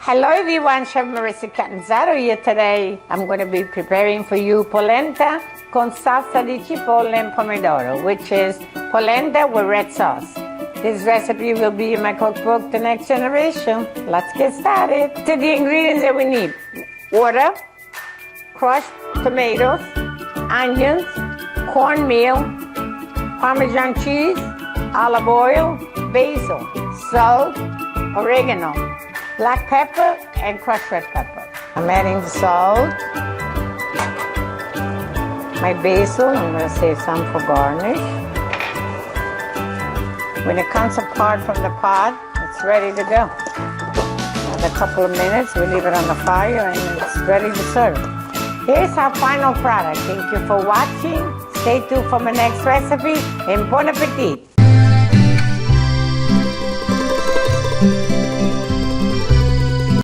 Hello everyone, Chef Marissa Catanzaro here today. I'm going to be preparing for you polenta con salsa di cipolla and pomodoro, which is polenta with red sauce. This recipe will be in my cookbook, The Next Generation. Let's get started. To the ingredients that we need: water, crushed tomatoes, onions, cornmeal, Parmesan cheese, olive oil, basil, salt, oregano, black pepper, and crushed red pepper. I'm adding the salt, my basil, I'm going to save some for garnish. When it comes apart from the pot, it's ready to go. In a couple of minutes, we leave it on the fire and it's ready to serve. Here's our final product. Thank you for watching. Stay tuned for my next recipe and bon appetit.